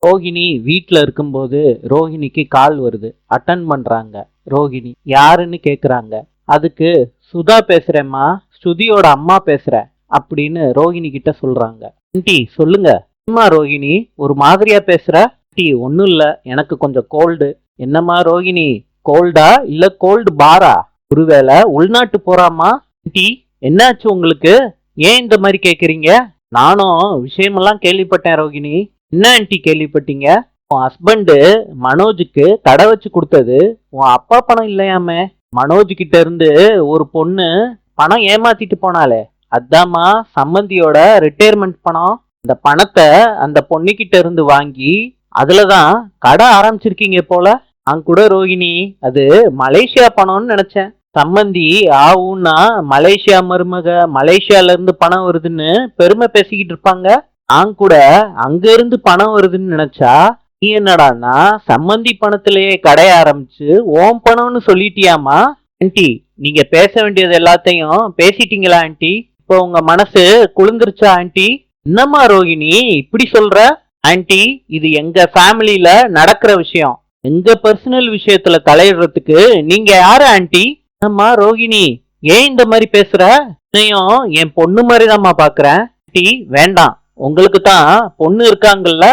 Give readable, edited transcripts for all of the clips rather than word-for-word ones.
ரோகிணி வீட்ல இருக்கும்போது ரோஹிணிக்கு கால் வருது. அட்டன் பண்றாங்க. ரோகிணி யாருன்னு கேக்குறாங்க. அதுக்கு சுதா பேசுறேம்மா, ஸ்ருதியோட அம்மா பேசுறேன் அப்படின்னு ரோகிணி கிட்ட சொல்றாங்க. ஆண்டி சொல்லுங்க. அம்மா ரோகிணி ஒரு மாதிரியா பேசுற? ஆண்டி ஒன்னும் இல்ல, எனக்கு கொஞ்சம் கோல்டு. என்னம்மா ரோகிணி, கோல்டா இல்ல கோல்டு பாரா? ஒருவேளை உள்நாட்டு போறாமா? ஆண்டி என்னாச்சு உங்களுக்கு? ஏன் இந்த மாதிரி கேக்குறீங்க? நானும் விஷயமெல்லாம் கேள்விப்பட்டேன் ரோகிணி. என்ன ஆண்டி கேள்விப்பட்டீங்க? உன் ஹஸ்பண்டு மனோஜுக்கு கடை வச்சு கொடுத்தது உன் அப்பா பணம் இல்லையாமே. மனோஜ் கிட்ட இருந்து ஒரு பொண்ணு பணம் ஏமாத்திட்டு போனாலே, அதாம்மா சம்மந்தியோட ரிட்டையர்மெண்ட் பணம். அந்த பணத்தை அந்த பொண்ணுகிட்ட இருந்து வாங்கி அதுலதான் கடை ஆரம்பிச்சிருக்கீங்க போல. நான் கூட ரோகிணி அது மலேசியா பணம்னு நினைச்சேன். சம்மந்தி ஆவுன்னா மலேசியா மருமக, மலேசியால இருந்து பணம் வருதுன்னு பெருமை பேசிக்கிட்டு இருப்பாங்க. நான் கூட அங்க இருந்து பணம் வருதுன்னு நினைச்சா, நீ என்னடான்னா சம்மந்தி பணத்திலேயே கடைய ஆரம்பிச்சு ஓம் பணம்னு சொல்லிட்டியாமா? ஆண்டி நீங்க பேச வேண்டியது எல்லாத்தையும் பேசிட்டீங்களா ஆண்டி? இப்போ உங்க மனசு குளிர்ந்துருச்சா ஆண்டி? என்னம்மா ரோகிணி இப்படி சொல்ற? ஆண்டி இது எங்க ஃபேமிலியில நடக்கிற விஷயம். எங்க பர்சனல் விஷயத்துல தலையிடுறதுக்கு நீங்க யாரு ஆண்டி? என்னம்மா ரோகிணி ஏன் இந்த மாதிரி பேசுற? என்னையும் என் பொண்ணு மாதிரிதாம்மா பாக்குறேன். ஆண்டி வேண்டாம், உங்களுக்கு தான் பொண்ணு இருக்காங்கல்ல,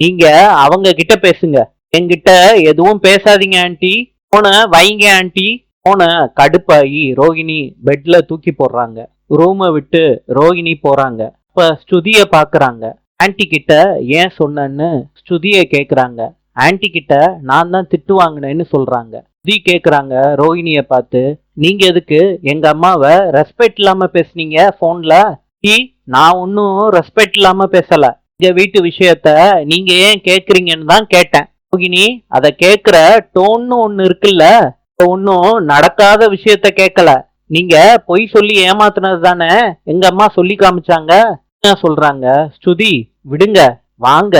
நீங்க அவங்க கிட்ட பேசுங்க. என்கிட்ட எதுவும் பேசாதீங்க ஆண்டி. போன வைங்க ஆண்டி. போன கடுப்பாயி ரோகிணி பெட்ல தூக்கி போடுறாங்க. ரூமை விட்டு ரோகிணி போறாங்க. இப்ப ஸ்ருதிய பாக்குறாங்க. ஆன்டி கிட்ட ஏன் சொன்னேன்னு ஸ்ருதிய கேக்குறாங்க. ஆன்டி கிட்ட நான் தான் திட்டு வாங்கினேன்னு சொல்றாங்க. ஸ்ருதி கேக்குறாங்க ரோஹிணிய பார்த்து, நீங்க எதுக்கு எங்க அம்மாவை ரெஸ்பெக்ட் இல்லாம பேசுனீங்க போன்ல? நான் ஒன்னும் ரெஸ்பெக்ட் இல்லாம பேசல. எங்க வீட்டு விஷயத்த நீங்க ஏன் கேக்குறீங்கன்னு தான் கேட்டேன். ரோஹிணி அத கேக்குற டோன்னு ஒண்ணு இருக்குல்ல, ஒன்னும் நடக்காத விஷயத்த கேட்கல. நீங்க பொய் சொல்லி ஏமாத்துனது தானே எங்க அம்மா சொல்லி காமிச்சாங்க. சொல்றாங்க ஸ்ருதி விடுங்க வாங்க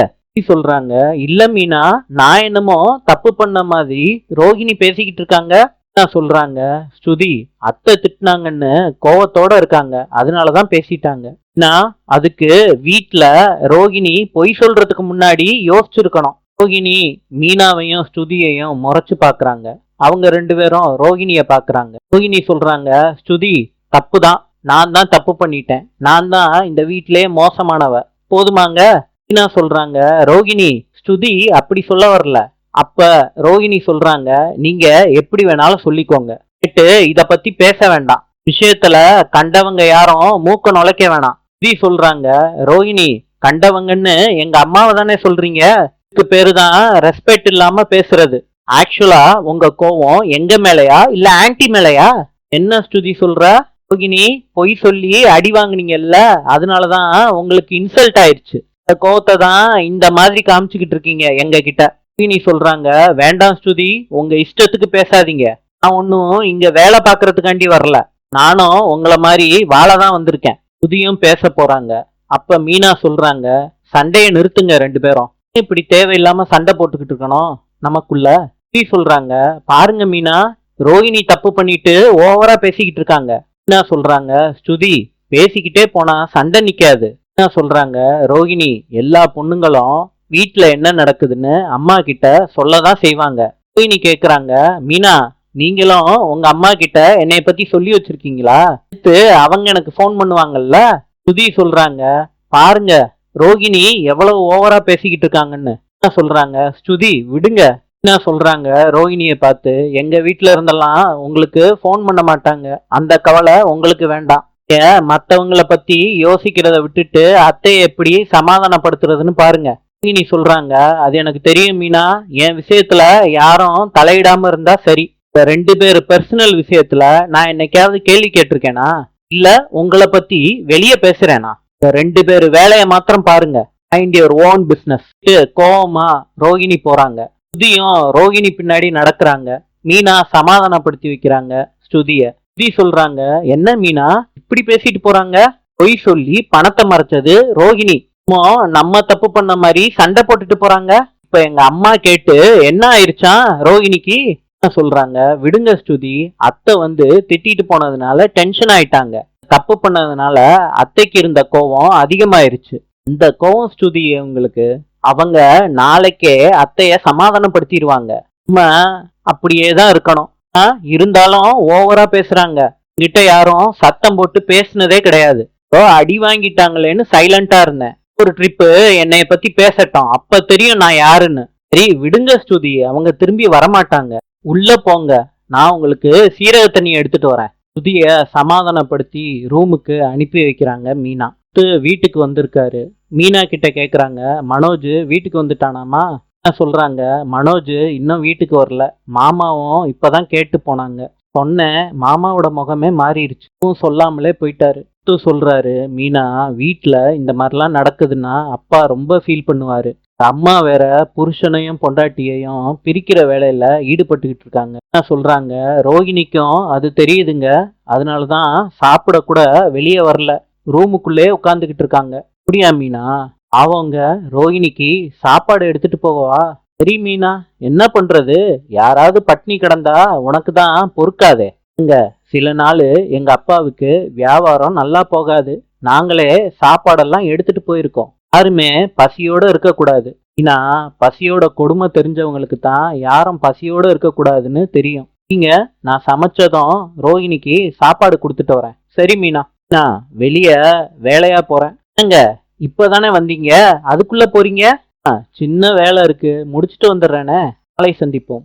சொல்றாங்க. இல்ல மீனா, நான் என்னமோ தப்பு பண்ண மாதிரி ரோஹிணி பேசிக்கிட்டு இருக்காங்க சொல்றாங்க. ஸ்ருதி அத்தை திட்டினாங்கன்னு கோவத்தோட இருக்காங்க, அதனாலதான் பேசிட்டாங்க. நான் அதுக்கு வீட்டுல ரோஹிணி பொய் சொல்றதுக்கு முன்னாடி யோசிச்சிருக்கணும். ரோஹிணி மீனாவையும் ஸ்ருதியையும் முறைச்சு பாக்குறாங்க. அவங்க ரெண்டு பேரும் ரோஹிணிய பாக்குறாங்க. ரோஹிணி சொல்றாங்க ஸ்ருதி தப்புதான், நான் தான் தப்பு பண்ணிட்டேன், நான் தான் இந்த வீட்டிலேயே மோசமானவ, போதுமாங்க? மீனா சொல்றாங்க ரோஹிணி ஸ்ருதி அப்படி சொல்ல வரல. அப்ப ரோஹிணி சொல்றாங்க நீங்க எப்படி வேணாலும் சொல்லிக்கோங்க, கேட்டு இத பத்தி பேச வேண்டாம், விஷயத்துல கண்டவங்க யாரும் மூக்க நுழைக்க வேணாம். ஸ்ருதி சொல்றாங்க ரோஹிணி கண்டவங்கன்னு எங்க அம்மாவை தானே சொல்றீங்க? இதுக்கு பேருதான் ரெஸ்பெக்ட் இல்லாம பேசுறது. ஆக்சுவலா உங்க கோவம் எங்க மேலையா இல்ல ஆன்டி மேலையா? என்ன ஸ்ருதி சொல்ற? ரோகிணி பொய் சொல்லி அடி வாங்குனீங்கல்ல, அதனாலதான் உங்களுக்கு இன்சல்ட் ஆயிடுச்சு. இந்த கோவத்தை தான் இந்த மாதிரி காமிச்சுக்கிட்டு இருக்கீங்க எங்க கிட்ட. ரோகிணி சொல்றாங்க வேண்டாம் ஸ்ருதி, உங்க இஷ்டத்துக்கு பேசாதீங்க. நான் ஒன்னும் இங்க வேலை பாக்குறதுக்காண்டி வரல, நானும் உங்களை மாதிரி வாழதான் வந்திருக்கேன். ஸ்ருதியும் பேச போறாங்க. அப்ப மீனா சொல்றாங்க சண்டையை நிறுத்துங்க ரெண்டு பேரும், இப்படி தேவையில்லாம சண்டை போட்டுக்கிட்டு இருக்கணும் நமக்குள்ள. சொல்றாங்க பாருங்க மீனா, ரோஹிணி தப்பு பண்ணிட்டு ஓவரா பேசிக்கிட்டு இருக்காங்க. மீனா சொல்றாங்க ஸ்ருதி பேசிக்கிட்டே போனா சண்டை நிக்காது. மீனா சொல்றாங்க ரோஹிணி எல்லா பொண்ணுங்களும் வீட்டுல என்ன நடக்குதுன்னு அம்மா கிட்ட சொல்லதான் செய்வாங்க. ரோஹிணி கேக்குறாங்க மீனா நீங்களும் உங்க அம்மா கிட்ட என்னைய பத்தி சொல்லி வச்சிருக்கீங்களா? அவங்க எனக்கு போன் பண்ணுவாங்கல்ல. ஸ்ருதி சொல்றாங்க பாருங்க ரோஹிணி எவ்வளவு ஓவரா பேசிக்கிட்டு இருக்காங்கன்னு. சொல்றாங்க ஸ்ருதி விடுங்க. என்ன சொல்றாங்க ரோஹிணியை பார்த்து, எங்க வீட்டுல இருந்தெல்லாம் உங்களுக்கு போன் பண்ண மாட்டாங்க, அந்த கவலை உங்களுக்கு வேண்டாம். மத்தவங்களை பத்தி யோசிக்கிறத விட்டுட்டு அத்தையை எப்படி சமாதானப்படுத்துறதுன்னு பாருங்க. ரோஹிணி சொல்றாங்க அது எனக்கு தெரியும் மீனா, என் விஷயத்துல யாரும் தலையிடாம இருந்தா சரி. இந்த ரெண்டு பேர் பர்சனல் விஷயத்துல நான் என்னைக்காவது கேள்வி கேட்டிருக்கேனா? இல்ல உங்களை பத்தி வெளியே பேசுறேனா? இந்த ரெண்டு பேரு வேலையை மாத்திரம் பாருங்க. Mind your own business. கோவமா ரோஹிணி போறாங்க. ஸ்ருதியும் ரோஹிணி பின்னாடி நடக்கிறாங்க. மீனா சமாதானப்படுத்தி வைக்கிறாங்க ஸ்ருதிய. ஸ்ருதி சொல்றாங்க என்ன மீனா இப்படி பேசிட்டு போறாங்க? பொய் சொல்லி பணத்தை மறைச்சது ரோஹிணி, நம்ம தப்பு பண்ண மாதிரி சண்டை போட்டுட்டு போறாங்க. இப்ப எங்க அம்மா கேட்டு என்ன ஆயிருச்சான் ரோஹிணிக்கு? சொல்றாங்க விடுங்க ஸ்ருதி, அத்தை வந்து திட்டிட்டு போனதுனால டென்ஷன் ஆயிட்டாங்க, தப்பு பண்ணதுனால அத்தைக்கு இருந்த கோவம் அதிகமாயிருச்சு. இந்த கோவம் ஸ்ருதி உங்களுக்கு அவங்க நாளைக்கே அத்தைய சமாதானப்படுத்திடுவாங்க. நம்ம அப்படியே தான் இருக்கணும். இருந்தாலும் ஓவரா பேசுறாங்க. கிட்ட யாரும் சத்தம் போட்டு பேசுனதே கிடையாது. இப்போ அடி வாங்கிட்டாங்களேன்னு சைலண்டா இருந்தேன். ஒரு ட்ரிப்பு என்னைய பத்தி பேசட்டும், அப்ப தெரியும் நான் யாருன்னு. சரி விடுங்க ஸ்துதி, அவங்க திரும்பி வரமாட்டாங்க. உள்ள போங்க, நான் உங்களுக்கு சீரக தண்ணி எடுத்துட்டு வரேன். ஸ்துதிய சமாதானப்படுத்தி ரூமுக்கு அனுப்பி வைக்கிறாங்க மீனா. வீட்டுக்கு வந்திருக்காரு. மீனா கிட்ட கேக்குறாங்க, மனோஜ் வீட்டுக்கு வந்துட்டானாமா? சொல்றாங்க, மனோஜ் இன்னும் வீட்டுக்கு வரல, மாமாவும் இப்பதான் கேட்டு போனாங்க. சொன்னேன், மாமாவோட முகமே மாறிடுச்சு, சொல்லாமலே போயிட்டாரு. சொல்றாரு, மீனா வீட்டுல இந்த மாதிரிலாம் நடக்குதுன்னா அப்பா ரொம்ப ஃபீல் பண்ணுவாரு. அம்மா வேற புருஷனையும் பொண்டாட்டியையும் பிரிக்கிற வேலையில ஈடுபட்டுக்கிட்டு இருக்காங்க. சொல்றாங்க, ரோகிணிக்கும் அது தெரியுதுங்க, அதனாலதான் சாப்பிட கூட வெளியே வரல, ரூமுக்குள்ளே உட்காந்துக்கிட்டு இருக்காங்க. அப்படியா மீனா? அவங்க ரோகிணிக்கு சாப்பாடு எடுத்துட்டு போவா? சரி மீனா, என்ன பண்றது, யாராவது பட்னி கிடந்தா உனக்கு தான் பொறுக்காதே. இங்க சில நாள் எங்க அப்பாவுக்கு வியாபாரம் நல்லா போகாது, நாங்களே சாப்பாடெல்லாம் எடுத்துட்டு போயிருக்கோம். யாருமே பசியோட இருக்கக்கூடாது. ஏன்னா பசியோட கொடுமை தெரிஞ்சவங்களுக்கு தான் யாரும் பசியோட இருக்கக்கூடாதுன்னு தெரியும். நீங்க நான் சமைச்சதும் ரோஹிணிக்கு சாப்பாடு கொடுத்துட்டு வரேன். சரி மீனா, நான் வெளிய வேலையா போறேன். எங்க இப்பதானே வந்தீங்க, அதுக்குள்ள போறீங்க? சின்ன வேலை இருக்கு, முடிச்சுட்டு வந்துடுறேனே. நாளை சந்திப்போம்.